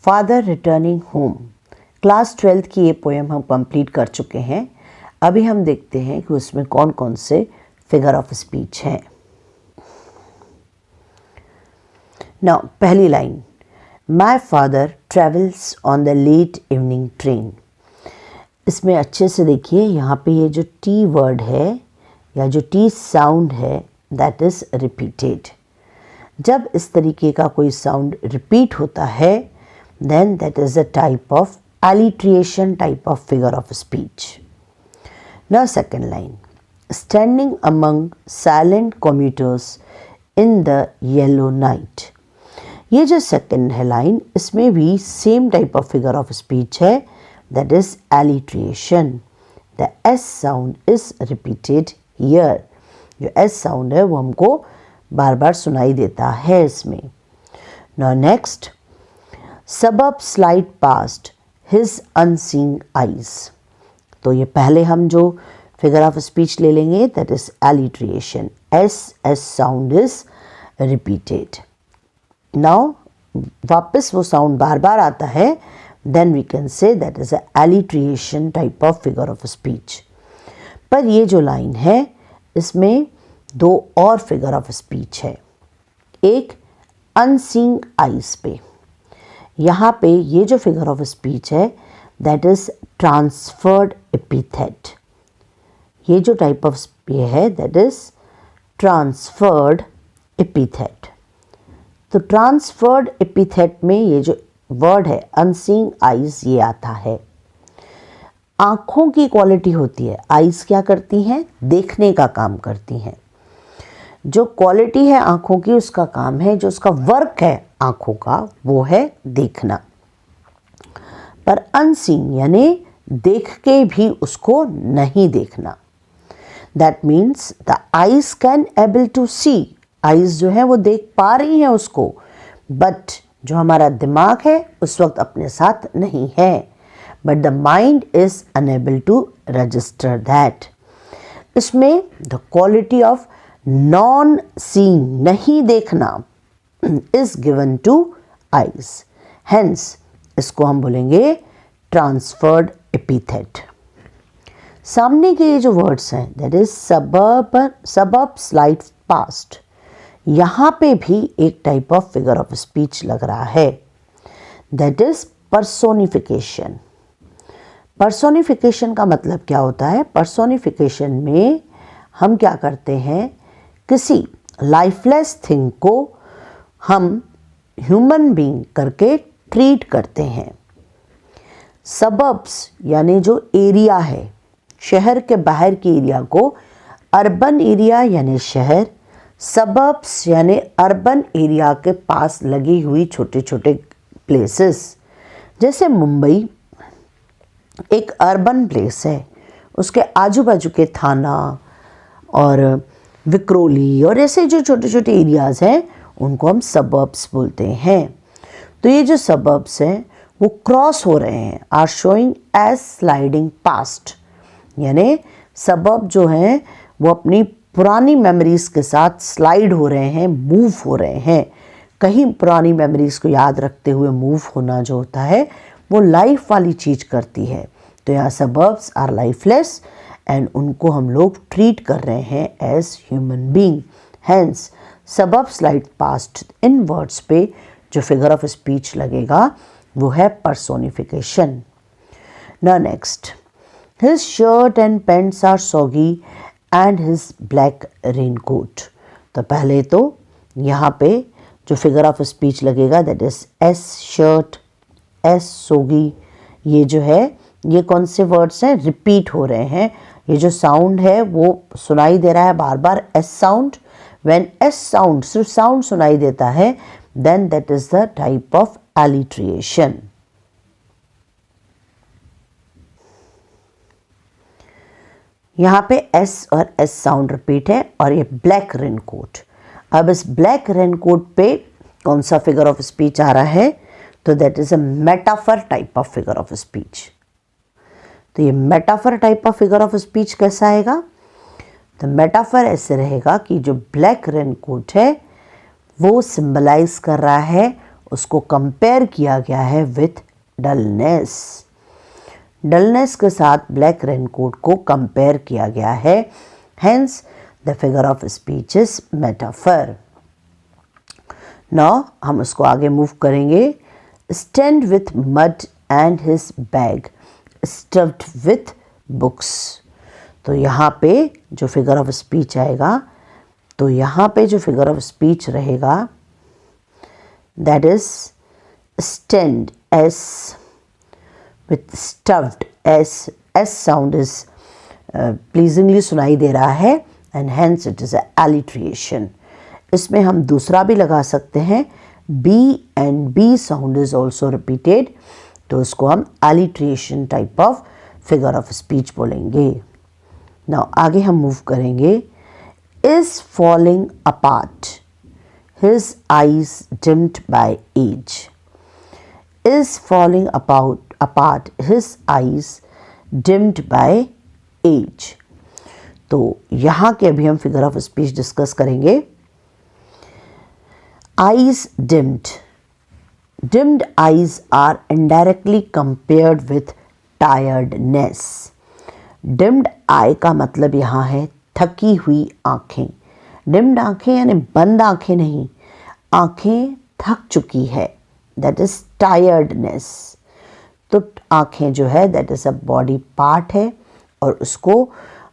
Father returning home. Class 12th की ये poem हम कंप्लीट कर चुके हैं। अभी हम देखते हैं कि उसमें कौन कौन से फिगर ऑफ स्पीच हैं। नाउ पहली line, my father travels on the late evening train. इसमें अच्छे से देखिए, यहाँ पे ये जो टी वर्ड है या जो टी साउंड है दैट इज़ रिपीटेड। जब इस तरीके का कोई साउंड रिपीट होता है then that is a type of alliteration type of figure of speech. Now second line, standing among silent commuters in the yellow night. ये जो सेकेंड है लाइन, इसमें भी same type of figure of speech है, that is alliteration. The S sound is repeated here. जो S sound है वो हमको बार बार सुनाई देता है इसमें। Now next, suburb slide past his unseeing eyes. तो ये पहले हम जो फिगर ऑफ स्पीच ले लेंगे that is alliteration. S sound is repeated. Now वापस वो साउंड बार बार आता है, then we can say that is alliteration type of figure of speech. पर ये जो लाइन है इसमें दो और फिगर ऑफ स्पीच है। एक अनसीइंग आइज पे, यहाँ पे ये जो फिगर ऑफ स्पीच है दैट इज ट्रांसफर्ड एपिथेट। ये जो टाइप ऑफ ये है दैट इज ट्रांसफर्ड एपिथेट। तो ट्रांसफर्ड एपिथेट में ये जो वर्ड है अनसीइंग आइज ये आता है। आँखों की क्वालिटी होती है, आइज क्या करती हैं? देखने का काम करती हैं। जो क्वालिटी है आँखों की उसका काम है, जो उसका वर्क है आँखों का वो है देखना। पर अनसीन यानी देख के भी उसको नहीं देखना। That means the eyes can able to see, eyes जो है वो देख पा रही हैं उसको, बट जो हमारा दिमाग है उस वक्त अपने साथ नहीं है। But the mind is unable to register that. इसमें the quality of non seeing, नहीं देखना, is given to eyes. Hence इसको हम बोलेंगे ट्रांसफर्ड एपिथेट। सामने के ये जो वर्ड्स हैं दैट इज सबब स्लाइड पास्ट, यहाँ पे भी एक type of figure of speech लग रहा है, दैट इज पर्सोनिफिकेशन। पर्सोनिफिकेशन का मतलब क्या होता है? पर्सोनिफिकेशन में हम क्या करते हैं, किसी लाइफलेस थिंग को हम ह्यूमन बीइंग करके ट्रीट करते हैं। सबब्स यानी जो एरिया है, शहर के बाहर के एरिया को अर्बन एरिया यानी शहर, सबब्स यानी अर्बन एरिया के पास लगी हुई छोटे छोटे प्लेसेस। जैसे मुंबई एक अर्बन प्लेस है, उसके आजू बाजू के थाना और विक्रोली और ऐसे जो छोटे छोटे एरियाज़ हैं उनको हम सबर्ब्स बोलते हैं। तो ये जो सबर्ब्स हैं वो क्रॉस हो रहे हैं, are showing as sliding past, यानी सबर्ब जो हैं वो अपनी पुरानी मेमोरीज़ के साथ स्लाइड हो रहे हैं, मूव हो रहे हैं। कहीं पुरानी मेमोरीज़ को याद रखते हुए मूव होना जो होता है वो लाइफ वाली चीज़ करती है। तो यहाँ सबर्ब्स आर लाइफलेस एंड उनको हम लोग ट्रीट कर रहे हैं एज ह्यूमन बीइंग। हैंस सबब स्लाइड पास्ट इन वर्ड्स पे जो फिगर ऑफ स्पीच लगेगा वो है personification. Now next, his shirt and pants are soggy and his black raincoat. तो पहले तो यहाँ पे जो फिगर ऑफ स्पीच लगेगा that is as shirt, as soggy. ये जो है ये कौन से वर्ड्स हैं? रिपीट हो रहे हैं। ये जो साउंड है वो सुनाई दे रहा है बार बार, S sound. When S sound, सिर्फ साउंड सुनाई देता है, then that is the type of alliteration. यहाँ पे एस और एस साउंड रिपीट है और ये ब्लैक रेनकोट। अब इस ब्लैक रेनकोट पे कौन सा फिगर ऑफ स्पीच आ रहा है? तो that is a metaphor type of figure of speech. तो ये metaphor type of figure of speech कैसा आएगा? तो मेटाफर ऐसे रहेगा कि जो ब्लैक रेनकोट है वो सिंबलाइज कर रहा है उसको कंपेयर किया गया है विथ डलनेस। डलनेस के साथ ब्लैक रेनकोट को कंपेयर किया गया है, hence the figure of speech is metaphor. Now हम उसको आगे मूव करेंगे। Stand with mud and his bag stuffed with books. तो यहाँ पे जो फिगर ऑफ स्पीच आएगा, तो यहाँ पे जो फिगर ऑफ स्पीच रहेगा that is stand, S with stuffed, S sound is pleasingly सुनाई दे रहा है and hence it is alliteration. इसमें हम दूसरा भी लगा सकते हैं, B and B sound is also repeated, तो उसको हम alliteration type of figure of speech बोलेंगे। नाउ आगे हम मूव करेंगे। Is falling apart, his eyes dimmed by age. Is falling apart, his eyes dimmed by age. तो यहाँ के अभी हम फिगर ऑफ स्पीच डिस्कस करेंगे। Eyes dimmed. Dimmed eyes are indirectly compared with tiredness. Dimmed eye का मतलब यहाँ है थकी हुई आँखें। Dimmed आँखें यानी बंद आँखें नहीं, आँखें थक चुकी है, that is tiredness। तो आँखें जो है that is a body part है और उसको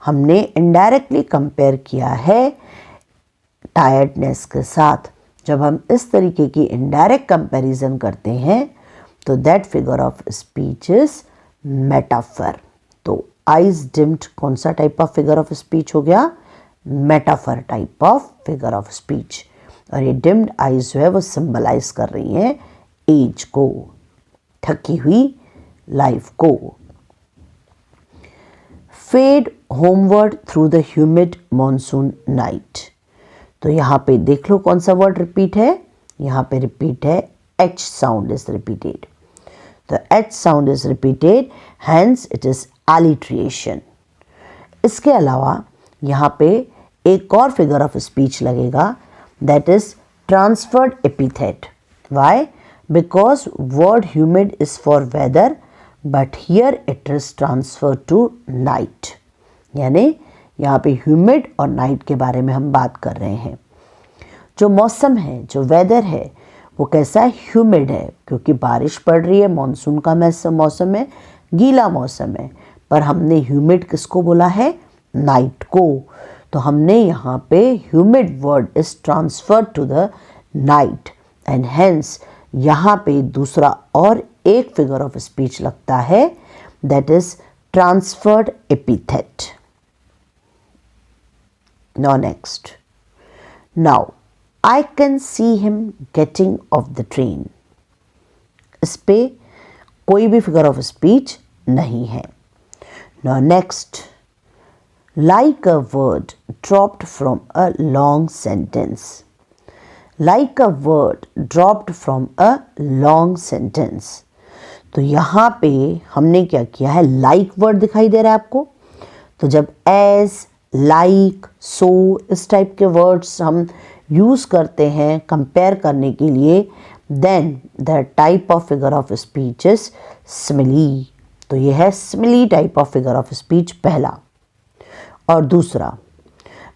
हमने indirectly compare किया है tiredness के साथ। जब हम इस तरीके की इनडायरेक्ट कंपैरिजन करते हैं तो that figure of speech is metaphor. तो आईज डिम्ड कौन सा type of figure of speech हो गया? Metaphor type of figure of speech. और ये डिम्ड आईज जो है वो सिंबलाइज कर रही हैं एज को, थकी हुई लाइफ को। Fade homeward through the humid monsoon night. तो यहाँ पे देख लो कौन सा वर्ड रिपीट है, यहाँ पे रिपीट है एच साउंड इज रिपीटेड। तो H sound is repeated, hence it is alliteration. इसके अलावा यहाँ पे एक और फिगर ऑफ स्पीच लगेगा that is transferred epithet. Why? Because word humid is for weather but here it is transfer to night. यानी यहाँ पे ह्यूमिड और नाइट के बारे में हम बात कर रहे हैं। जो मौसम है, जो वेदर है, वो कैसा है? ह्यूमिड है, क्योंकि बारिश पड़ रही है, मॉनसून का मौसम है, गीला मौसम है। पर हमने ह्यूमिड किसको बोला है? नाइट को। तो हमने यहाँ पे humid word is transfer to the night and hence यहाँ पे दूसरा और एक फिगर ऑफ स्पीच लगता है that is transferred epithet. Now next. Now I can see him getting off the train. इस पे कोई भी फिगर ऑफ स्पीच नहीं है। Now next. Like a word dropped from a long sentence. Like a word dropped from a long sentence. तो यहाँ पे हमने क्या किया है? like वर्ड दिखाई दे रहा है आपको। तो जब as, लाइक, सो इस टाइप के वर्ड्स हम यूज़ करते हैं कंपेयर करने के लिए, then the type of figure of speech is simile. तो ये है simile type of figure of speech पहला। और दूसरा,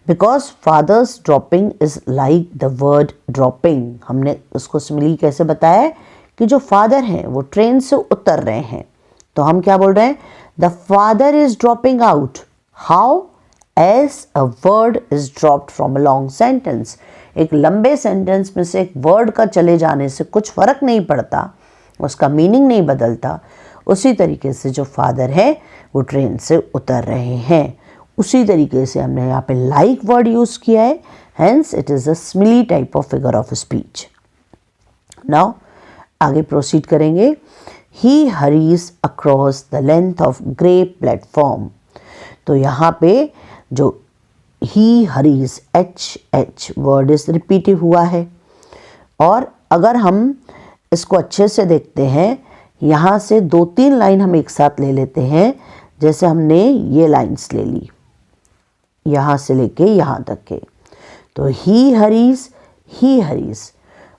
because fathers dropping is like the word dropping. हमने उसको सिमिली कैसे बताया है कि जो फादर हैं वो ट्रेन से उतर रहे हैं, तो हम क्या बोल रहे हैं? The father is dropping out. How? As a word is dropped from a long sentence. एक लंबे सेंटेंस में से एक वर्ड का चले जाने से कुछ फर्क नहीं पड़ता, उसका मीनिंग नहीं बदलता। उसी तरीके से जो फादर है वो ट्रेन से उतर रहे हैं। उसी तरीके से हमने यहाँ पे लाइक वर्ड यूज़ किया है, hence it is a simile type of figure of speech. Now आगे प्रोसीड करेंगे। He hurries across the length of grey platform. तो यहाँ पे जो he hurries H word is repetitive हुआ है। और अगर हम इसको अच्छे से देखते हैं, यहाँ से 2-3 लाइन हम एक साथ ले लेते हैं। जैसे हमने ये लाइन्स ले ली यहाँ से लेके यहाँ तक के, तो ही hurries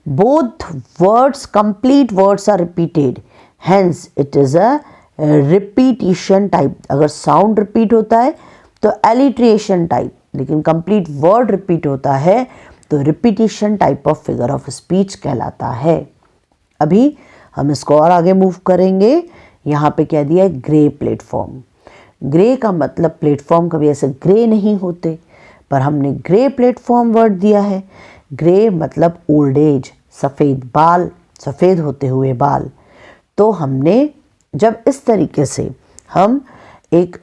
both words, complete words are repeated, hence it is a repetition type. अगर sound repeat होता है तो alliteration type, लेकिन complete word repeat होता है तो repetition type of figure of speech कहलाता है। अभी हम इसको और आगे मूव करेंगे। यहाँ पे क्या दिया है, ग्रे प्लेटफॉर्म। ग्रे का मतलब प्लेटफॉर्म कभी ऐसे ग्रे नहीं होते, पर हमने ग्रे प्लेटफॉर्म वर्ड दिया है। ग्रे मतलब ओल्ड एज, सफ़ेद बाल, सफ़ेद होते हुए बाल। तो हमने जब इस तरीके से हम एक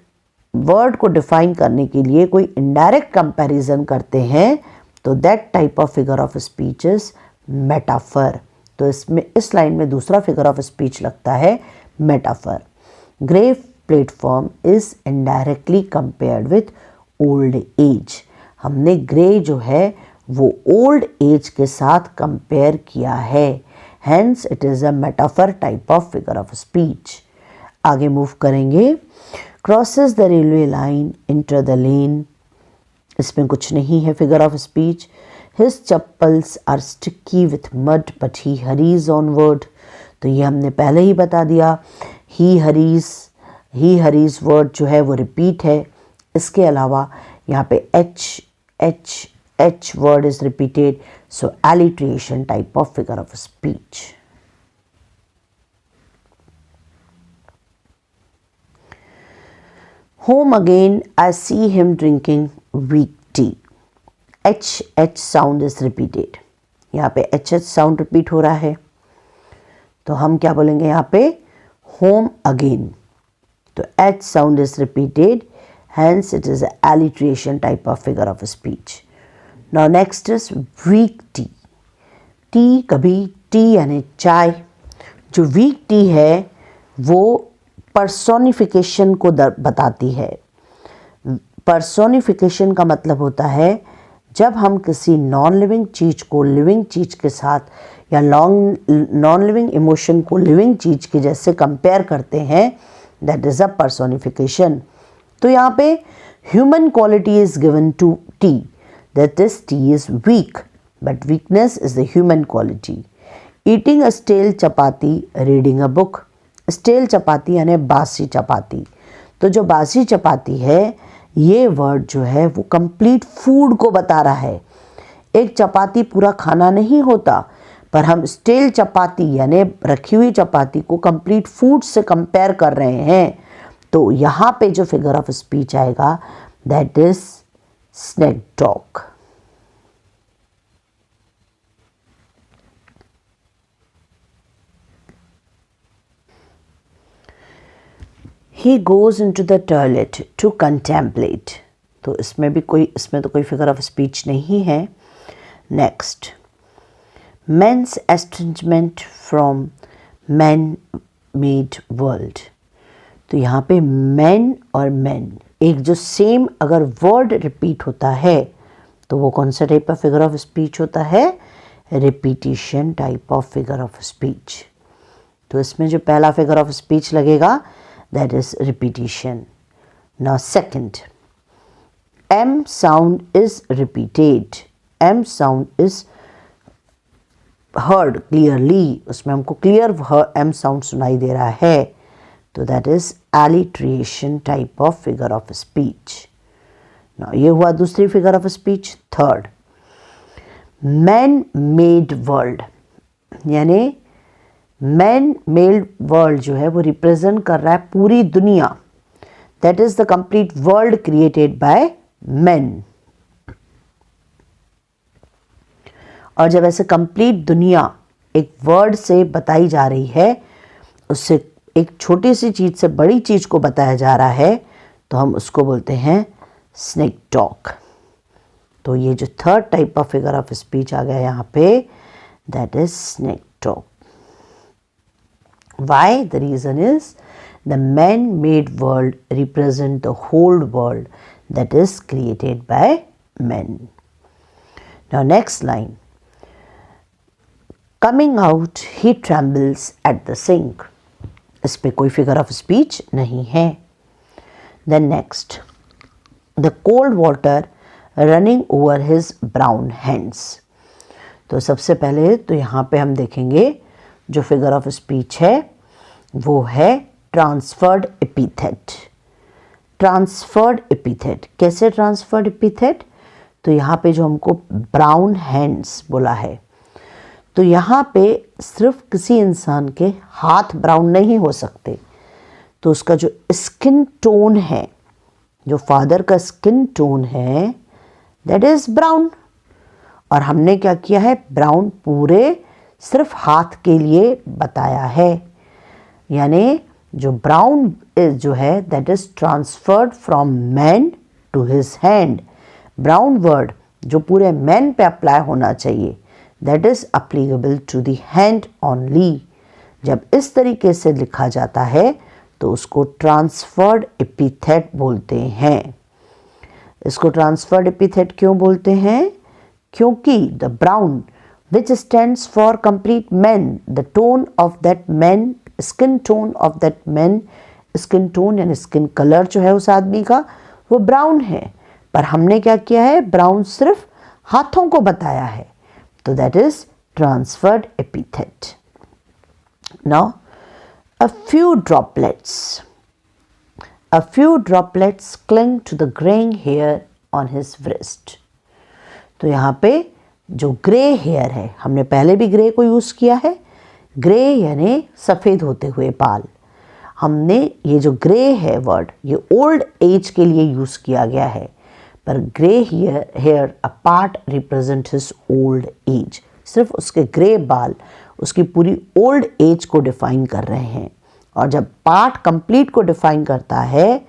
वर्ड को डिफाइन करने के लिए कोई इनडायरेक्ट कंपैरिजन करते हैं तो that type of figure of speech is metaphor. तो इसमें इस लाइन में दूसरा फिगर ऑफ स्पीच लगता है metaphor. Grey platform is indirectly compared with old age. हमने ग्रे जो है वो ओल्ड एज के साथ कंपेयर किया है, hence it is a metaphor type of figure of speech. आगे मूव करेंगे। Crosses the railway line, enter the lane, इसमें कुछ नहीं है figure of speech. His chappals are sticky with mud but he hurries onward, तो ये हमने पहले ही बता दिया। ही हरीज वर्ड जो है वो रिपीट है। इसके अलावा यहाँ पे H word is repeated, so alliteration type of figure of speech. Home again, I see him drinking weak tea. H sound is repeated. यहाँ पे H sound repeat हो रहा है, तो हम क्या बोलेंगे यहाँ पे, home again. तो H sound is repeated, hence it is an alliteration type of figure of speech. Now next is weak tea. T कभी टी यानी चाय, जो वीक टी है वो पर्सोनिफिकेशन को बताती है। पर्सोनिफिकेशन का मतलब होता है जब हम किसी नॉन लिविंग चीज़ को लिविंग चीज़ के साथ या नॉन लिविंग इमोशन को लिविंग चीज़ के जैसे कंपेयर करते हैं, दैट इज़ अ पर्सोनिफिकेशन। तो यहाँ पे human quality is given to tea, that is tea is weak but weakness is the human quality. Eating a stale chapati, reading a book. Stale chapati यानी बासी चपाती, तो जो बासी चपाती है ये वर्ड जो है वो कंप्लीट फूड को बता रहा है। एक चपाती पूरा खाना नहीं होता, पर हम स्टेल चपाती यानी रखी हुई चपाती को कंप्लीट फूड से कंपेयर कर रहे हैं। तो यहाँ पे जो फिगर ऑफ स्पीच आएगा that is synecdoche. He goes into the toilet to contemplate, तो इसमें तो कोई फिगर ऑफ स्पीच नहीं है। Next, men's estrangement from men made world, तो यहाँ पे men और men एक जो सेम अगर वर्ड रिपीट होता है तो वो कौन सा type of figure of speech होता है, repetition type of figure of speech. तो इसमें जो पहला फिगर ऑफ स्पीच लगेगा that is repetition. Now second, M sound is repeated. M sound is heard clearly. उसमें हमको clear M sound सुनाई दे रहा है, तो that is alliteration type of figure of speech. Now ये हुआ दूसरी figure of speech। Third, man made world, यानी मैन मेड वर्ल्ड जो है वो रिप्रेजेंट कर रहा है पूरी दुनिया, that is the complete world created by man. और जब ऐसे कंप्लीट दुनिया एक वर्ड से बताई जा रही है, उससे एक छोटी सी चीज से बड़ी चीज को बताया जा रहा है, तो हम उसको बोलते हैं स्नेक टॉक। तो ये जो third type of figure of speech आ गया यहाँ पे, that is snake talk. Why? The reason is the man-made world represent the whole world that is created by men. Now next line. Coming out, he trembles at the sink. इस पे कोई figure of speech नहीं है। Then next, the cold water running over his brown hands. तो सबसे पहले तो यहाँ पे हम देखेंगे जो फिगर ऑफ स्पीच है वो है ट्रांसफर्ड एपिथेट। ट्रांसफर्ड एपिथेट, कैसे ट्रांसफर्ड एपिथेट? तो यहाँ पे जो हमको ब्राउन हैंड्स बोला है, तो यहाँ पे सिर्फ किसी इंसान के हाथ ब्राउन नहीं हो सकते, तो उसका जो स्किन टोन है, जो फादर का स्किन टोन है दैट इज ब्राउन। और हमने क्या किया है, ब्राउन पूरे सिर्फ हाथ के लिए बताया है, यानी जो ब्राउन जो है that is transferred from man to his hand. Brown word जो पूरे मैन पे अप्लाई होना चाहिए that is applicable to the hand only. जब इस तरीके से लिखा जाता है तो उसको ट्रांसफर्ड एपिथेट बोलते हैं। इसको ट्रांसफर्ड एपिथेट क्यों बोलते हैं? क्योंकि the brown which stands for complete men, the tone of that man, skin tone of that man, skin tone यानी skin color जो है उस आदमी का वो ब्राउन है, पर हमने क्या किया है, ब्राउन सिर्फ हाथों को बताया है, तो that is transferred epithet. Now a few droplets cling to the graying hair on his wrist. तो यहाँ पे जो ग्रे हेयर है, हमने पहले भी ग्रे को यूज़ किया है, ग्रे यानी सफ़ेद होते हुए बाल। हमने ये जो ग्रे है वर्ड ये ओल्ड एज के लिए यूज़ किया गया है, पर grey hair a part represent his old age, सिर्फ उसके ग्रे बाल उसकी पूरी ओल्ड एज को डिफाइन कर रहे हैं। और जब पार्ट कंप्लीट को डिफाइन करता है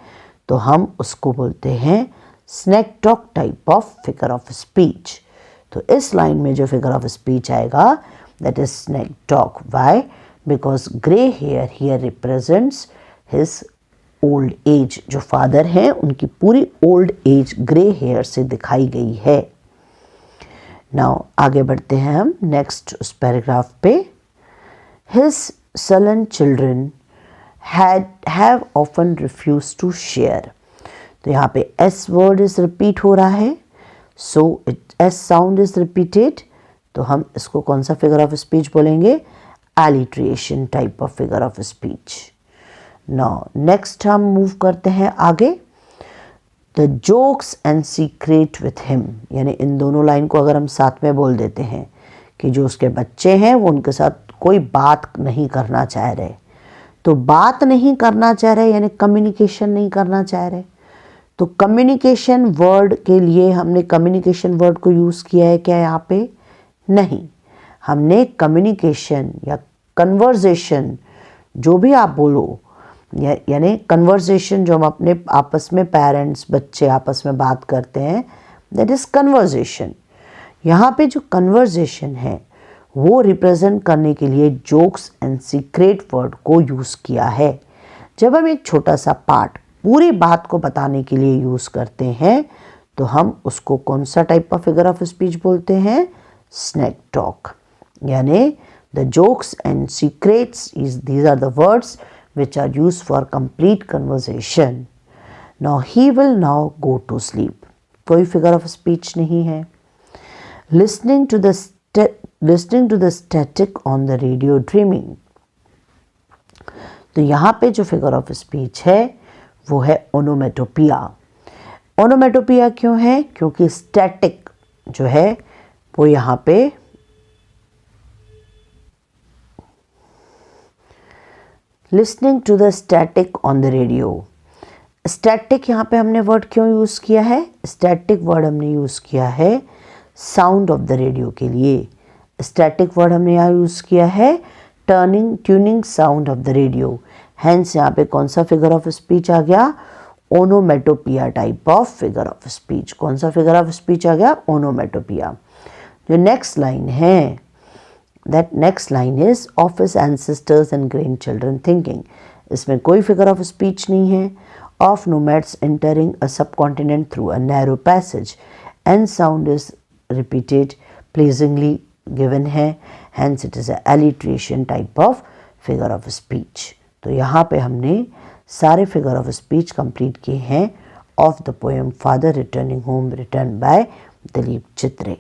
तो हम उसको बोलते हैं snack talk type of figure of speech. तो इस लाइन में जो फिगर ऑफ स्पीच आएगा that is synecdoche. Why? Because grey hair here represents his old age. जो फादर हैं उनकी पूरी ओल्ड एज ग्रे हेयर से दिखाई गई है। नाउ आगे बढ़ते हैं हम नेक्स्ट उस पैराग्राफ पे। His sullen children have often refused to share। तो यहाँ पे S वर्ड इज रिपीट हो रहा है, सो S साउंड इज रिपीटेड, तो हम इसको कौन सा फिगर ऑफ स्पीच बोलेंगे? Alliteration type of figure of speech. Now next हम मूव करते हैं आगे। The jokes and secret with him, यानी इन दोनों लाइन को अगर हम साथ में बोल देते हैं कि जो उसके बच्चे हैं वो उनके साथ कोई बात नहीं करना चाह रहे, तो बात नहीं करना चाह रहे यानी कम्युनिकेशन नहीं करना चाह रहे, तो कम्युनिकेशन वर्ड के लिए हमने कम्युनिकेशन वर्ड को यूज़ किया है क्या यहाँ पे? नहीं, हमने कम्युनिकेशन या कन्वर्जेशन जो भी आप बोलो, यानी कन्वर्जेशन जो हम अपने आपस में पेरेंट्स बच्चे आपस में बात करते हैं दैट इज़ कन्वर्जेशन। यहाँ पे जो कन्वर्जेशन है वो रिप्रेजेंट करने के लिए जोक्स एंड सीक्रेट वर्ड को यूज़ किया है। जब हम एक छोटा सा पार्ट पूरी बात को बताने के लिए यूज़ करते हैं तो हम उसको कौन सा type of figure of speech बोलते हैं? Snack talk. यानी the jokes and secrets is these are the words which are used for complete conversation. Now he will now go to sleep. कोई figure of speech नहीं है। Listening to the static on the radio dreaming. तो यहाँ पे जो figure of speech है वो है onomatopoeia. Onomatopoeia क्यों है? क्योंकि static जो है वो यहाँ पे listening to the static on the radio. Static यहाँ पे हमने वर्ड क्यों यूज़ किया है? स्टैटिक वर्ड हमने यूज़ किया है साउंड ऑफ द रेडियो के लिए। स्टैटिक वर्ड हमने यहाँ यूज़ किया है tuning sound of the radio. Hence यहाँ पे कौन सा फिगर ऑफ स्पीच आ गया? Onomatopoeia type of figure of speech. कौन सा फिगर ऑफ स्पीच आ गया? ओनोमेटोपिया। जो नेक्स्ट लाइन है that next line is of his ancestors and grandchildren thinking। इसमें कोई figure of speech नहीं है। of nomads entering a subcontinent through a narrow passage and sound is repeated pleasingly given है, hence it is a alliteration type of figure of speech। तो यहाँ पे हमने सारे figure of speech complete किए हैं of the poem Father Returning Home written by Dilip Chitre.